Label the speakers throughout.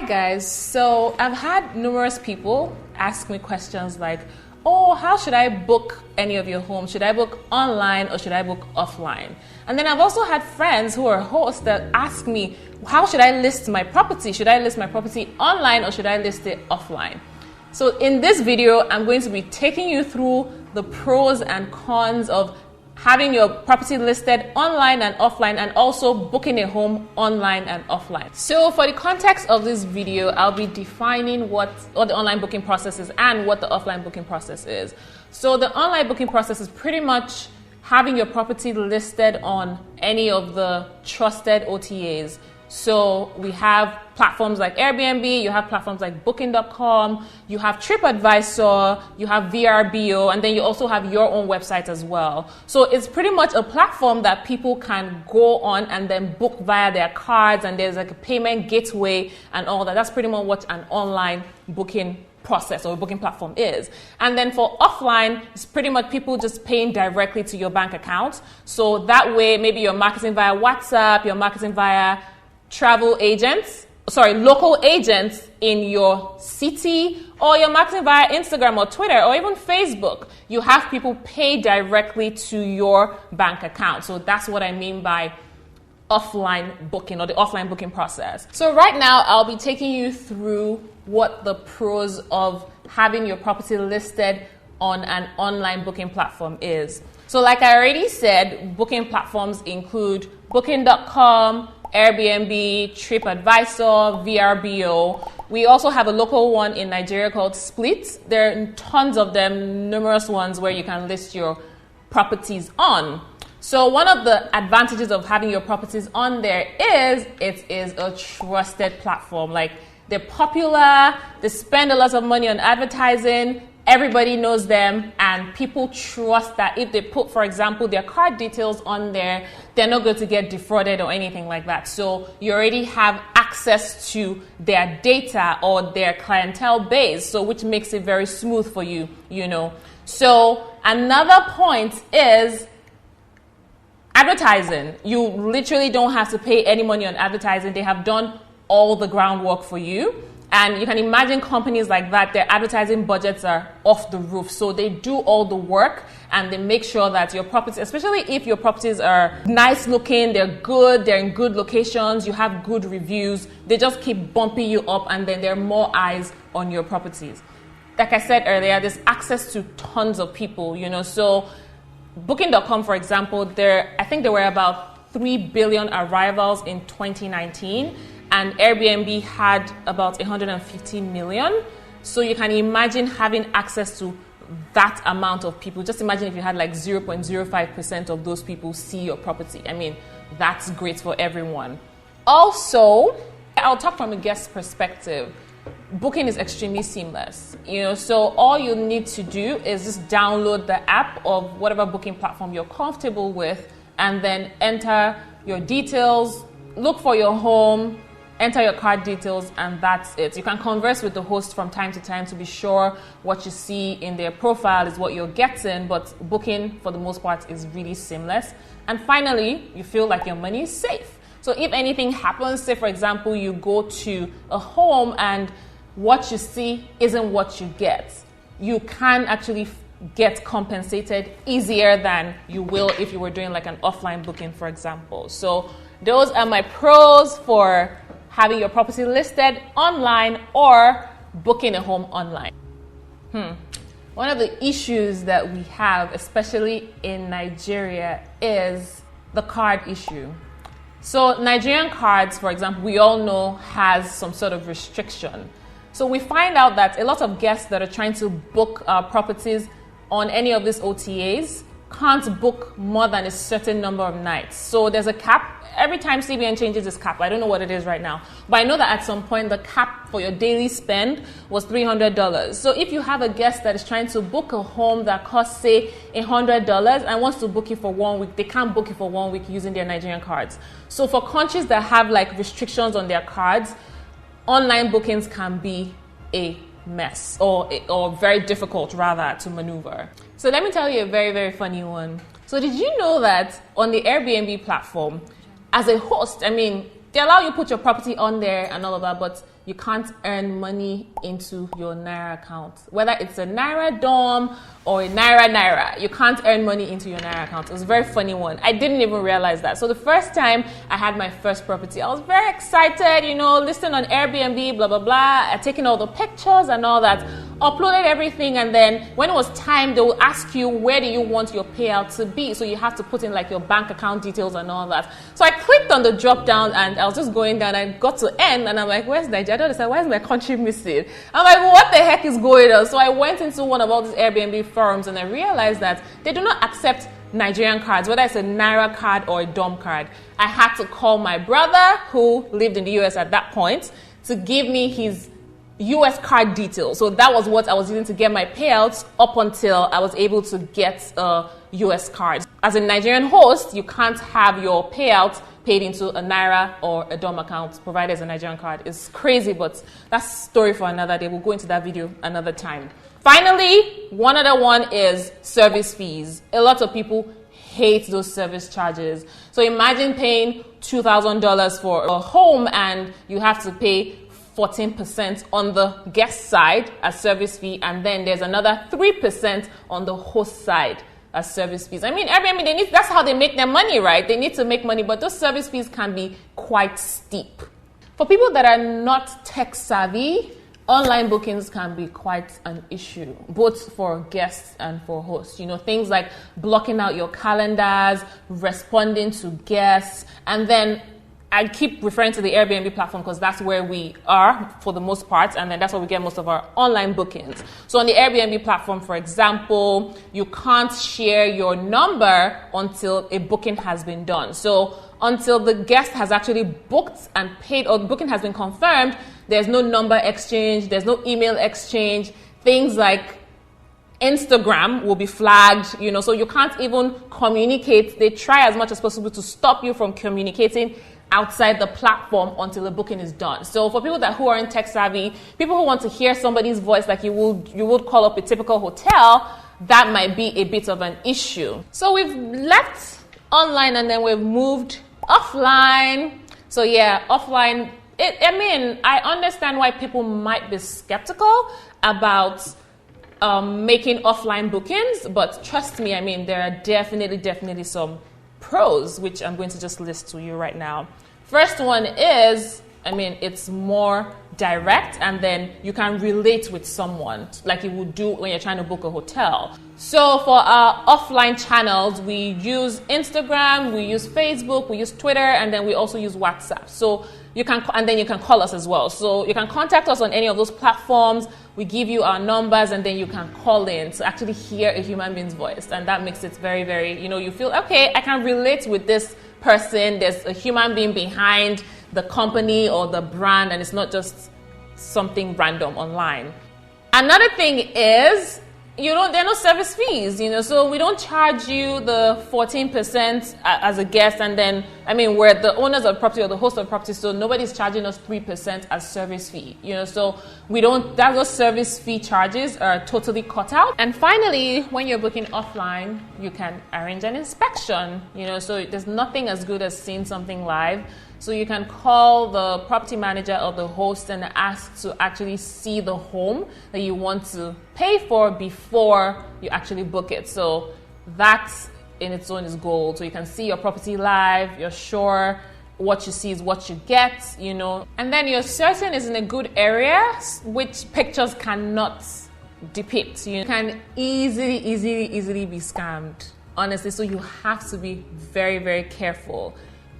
Speaker 1: Guys, so I've had numerous people ask me questions like, oh, how should I book any of your homes? Should I book online or should I book offline? And then I've also had friends who are hosts that ask me, how should I list my property? Should I list my property online or should I list it offline? So in this video, I'm going to be taking you through the pros and cons of having your property listed online and offline, and also booking a home online and offline. So for the context of this video, I'll be defining what the online booking process is and what the offline booking process is. So the online booking process is pretty much having your property listed on any of the trusted OTAs. So we have platforms like Airbnb, you have platforms like booking.com, you have TripAdvisor, you have Vrbo, and then you also have your own website as well. So it's pretty much a platform that people can go on and then book via their cards, and there's like a payment gateway and all that. That's pretty much what an online booking process or booking platform is. And then for offline, it's pretty much people just paying directly to your bank account. So that way, maybe you're marketing via WhatsApp, you're marketing via local agents in your city, or you're marketing via Instagram or Twitter or even Facebook. You have people pay directly to your bank account. So that's what I mean by offline booking or the offline booking process. So right now I'll be taking you through what the pros of having your property listed on an online booking platform is. So like I already said, booking platforms include booking.com, Airbnb, TripAdvisor, Vrbo. We also have a local one in Nigeria called Split. There are tons of them, numerous ones where you can list your properties on. So one of the advantages of having your properties on there is it is a trusted platform. Like, they're popular, they spend a lot of money on advertising, everybody knows them, and people trust that if they put, for example, their card details on there, they're not going to get defrauded or anything like that. So you already have access to their data or their clientele base, so which makes it very smooth for you, you know. So another point is advertising. You literally don't have to pay any money on advertising. They have done all the groundwork for you. And you can imagine companies like that, their advertising budgets are off the roof. So they do all the work and they make sure that your properties, especially if your properties are nice looking, they're good, they're in good locations, you have good reviews, they just keep bumping you up, and then there are more eyes on your properties. Like I said earlier, there's access to tons of people, you know. So booking.com, for example, I think there were about 3 billion arrivals in 2019. And Airbnb had about 150 million. So you can imagine having access to that amount of people. Just imagine if you had like 0.05% of those people see your property. I mean, that's great for everyone. Also, I'll talk from a guest perspective. Booking is extremely seamless. You know, so all you need to do is just download the app of whatever booking platform you're comfortable with, and then enter your details, look for your home, enter your card details, and that's it. You can converse with the host from time to time to be sure what you see in their profile is what you're getting, but booking for the most part is really seamless. And finally, you feel like your money is safe. So if anything happens, say for example, you go to a home and what you see isn't what you get, you can actually get compensated easier than you will if you were doing like an offline booking, for example. So those are my pros for having your property listed online or booking a home online. One of the issues that we have, especially in Nigeria, is the card issue. So Nigerian cards, for example, we all know has some sort of restriction. So we find out that a lot of guests that are trying to book properties on any of these OTAs can't book more than a certain number of nights. So there's a cap. Every time CBN changes its cap, I don't know what it is right now, but I know that at some point the cap for your daily spend was $300. So if you have a guest that is trying to book a home that costs, say, $100 and wants to book it for 1 week, they can't book it for 1 week using their Nigerian cards. So for countries that have like restrictions on their cards, online bookings can be a mess or very difficult rather to maneuver. So let me tell you a very, very funny one. So did you know that on the Airbnb platform, as a host, I mean, they allow you to put your property on there and all of that, but you can't earn money into your Naira account. Whether it's a Naira dorm or a Naira, you can't earn money into your Naira account. It was a very funny one. I didn't even realize that. So the first time I had my first property, I was very excited, listing on Airbnb, blah, blah, blah, taking all the pictures and all that, uploaded everything, and then when it was time, they will ask you, where do you want your payout to be? So you have to put in like your bank account details and all that. So I clicked on the drop down and I was just going down and got to end and I'm like, where's Nigeria? I don't understand, why is my country missing? I'm like, well, what the heck is going on? So I went into one of all these Airbnb forums and I realized that they do not accept Nigerian cards, whether it's a Naira card or a DOM card. I had to call my brother, who lived in the US at that point, to give me his US card details. So that was what I was using to get my payouts up until I was able to get a US card. As a Nigerian host, you can't have your payout paid into a Naira or a DOM account provided as a Nigerian card. It's crazy, but that's a story for another day. We'll go into that video another time. Finally, one other one is service fees. A lot of people hate those service charges. So imagine paying $2,000 for a home and you have to pay 14% on the guest side as service fee, and then there's another 3% on the host side as service fees. I mean, Airbnb, that's how they make their money, right? They need to make money, but those service fees can be quite steep. For people that are not tech savvy, online bookings can be quite an issue, both for guests and for hosts. Things like blocking out your calendars, responding to guests, and then I keep referring to the Airbnb platform because that's where we are for the most part, and then that's where we get most of our online bookings. So on the Airbnb platform, for example, you can't share your number until a booking has been done. So until the guest has actually booked and paid, or the booking has been confirmed, there's no number exchange, there's no email exchange. Things like Instagram will be flagged, so you can't even communicate. They try as much as possible to stop you from communicating outside the platform until the booking is done. So for people who aren't tech savvy, people who want to hear somebody's voice like you would call up a typical hotel, that might be a bit of an issue. So we've left online and then we've moved offline. So yeah, offline, I understand why people might be skeptical about making offline bookings, but trust me, there are definitely some pros, which I'm going to just list to you right now. First one is, it's more direct, and then you can relate with someone like you would do when you're trying to book a hotel. So for our offline channels, we use Instagram, we use Facebook, we use Twitter, and then we also use WhatsApp. So you can call us as well. So you can contact us on any of those platforms. We give you our numbers, and then you can call in to actually hear a human being's voice. And that makes it very, very, you feel, okay, I can relate with this person. There's a human being behind the company or the brand, and it's not just something random online. Another thing is, there are no service fees, so we don't charge you the 14% as a guest, and then, we're the owners of the property or the host of the property, so nobody's charging us 3% as service fee, so those service fee charges are totally cut out. And finally, when you're booking offline, you can arrange an inspection, so there's nothing as good as seeing something live. So you can call the property manager or the host and ask to actually see the home that you want to pay for before you actually book it. So that in its own is gold. So you can see your property live, you're sure what you see is what you get, and then you're certain it's in a good area, which pictures cannot depict. You can easily be scammed, honestly. So you have to be very, very careful.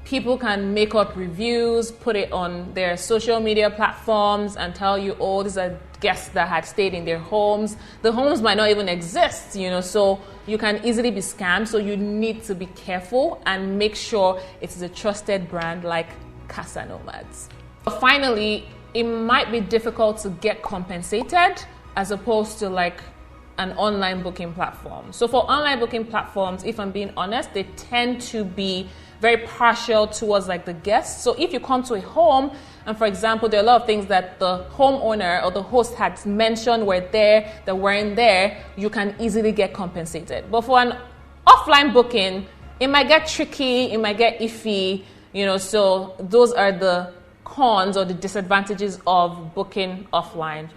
Speaker 1: People can make up reviews, put it on their social media platforms and tell you, oh, these are guests that had stayed in their homes. The homes might not even exist, so you can easily be scammed. So you need to be careful and make sure it is a trusted brand like Casa Nomads. Finally, it might be difficult to get compensated as opposed to like an online booking platform. So for online booking platforms, if I'm being honest, they tend to be very partial towards like the guests. So if you come to a home and, for example, there are a lot of things that the homeowner or the host had mentioned were there that weren't there, you can easily get compensated. But for an offline booking, it might get tricky, it might get iffy, so those are the cons or the disadvantages of booking offline.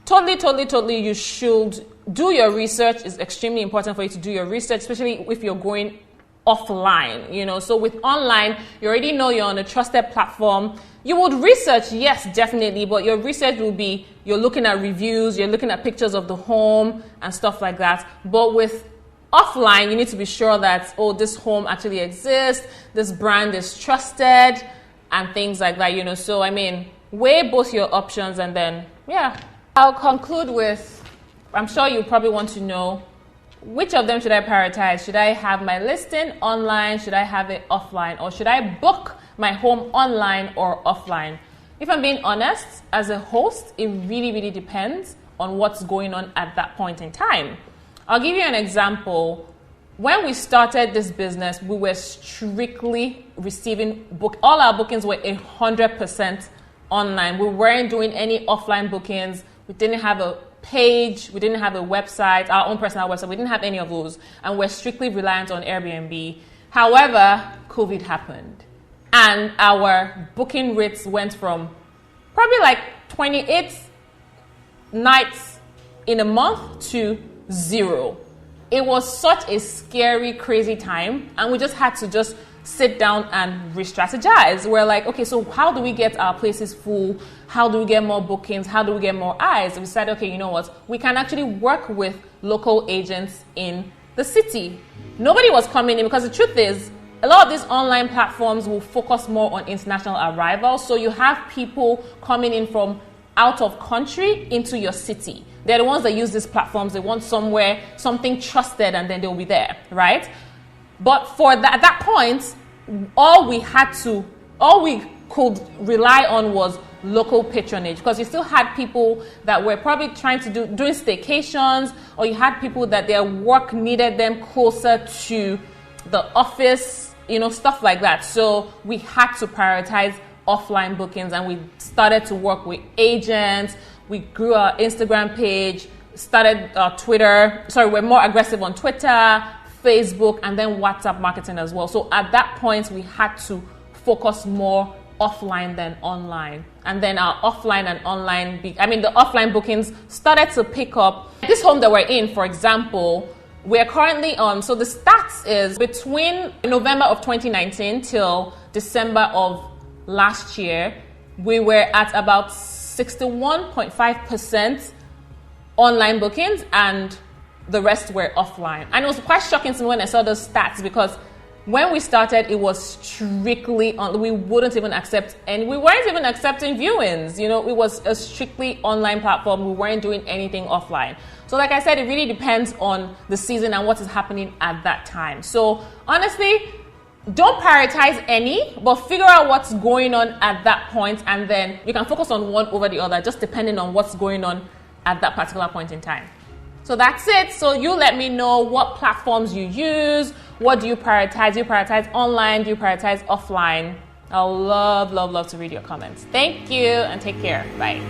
Speaker 1: Totally, you should do your research. It's extremely important for you to do your research, especially if you're going offline, So with online, you already know you're on a trusted platform. You would research, yes, definitely, but your research will be, you're looking at reviews, you're looking at pictures of the home and stuff like that. But with offline, you need to be sure that, this home actually exists, this brand is trusted, and things like that, So, weigh both your options and then, I'll conclude with, I'm sure you probably want to know, which of them should I prioritize? Should I have my listing online? Should I have it offline? Or should I book my home online or offline? If I'm being honest, as a host, it really depends on what's going on at that point in time. I'll give you an example. When we started this business, we were strictly receiving all our bookings were 100% online. We weren't doing any offline bookings. We didn't have a page, we didn't have a website, our own personal website, we didn't have any of those, and we're strictly reliant on Airbnb. However, COVID happened, and our booking rates went from probably like 28 nights in a month to 0. It was such a scary, crazy time, and we just had to sit down and re-strategize. We're like, okay, so how do we get our places full? How do we get more bookings? How do we get more eyes? And we said, okay, you know what? We can actually work with local agents in the city. Nobody was coming in because the truth is, a lot of these online platforms will focus more on international arrivals. So you have people coming in from out of country into your city. They're the ones that use these platforms. They want something trusted, and then they'll be there, right? But at that point, all we could rely on was local patronage, because you still had people that were probably trying to doing staycations, or you had people that their work needed them closer to the office, stuff like that. So we had to prioritize offline bookings, and we started to work with agents. We grew our Instagram page, started Twitter. We're more aggressive on Twitter, Facebook, and then WhatsApp marketing as well. So at that point, we had to focus more offline than online. And then our offline and online, the offline bookings started to pick up. This home that we're in, for example, we're currently on, so the stats is between November of 2019 till December of last year, we were at about 61.5% online bookings, and the rest were offline. And it was quite shocking to me when I saw those stats, because when we started, it was strictly on. We wouldn't even accept, and we weren't even accepting viewings. It was a strictly online platform. We weren't doing anything offline. So like I said, it really depends on the season and what is happening at that time. So honestly, don't prioritize any, but figure out what's going on at that point, and then you can focus on one over the other, just depending on what's going on at that particular point in time. So that's it. So you let me know what platforms you use. What do you prioritize? Do you prioritize online? Do you prioritize offline? I'll love to read your comments. Thank you, and take care. Bye.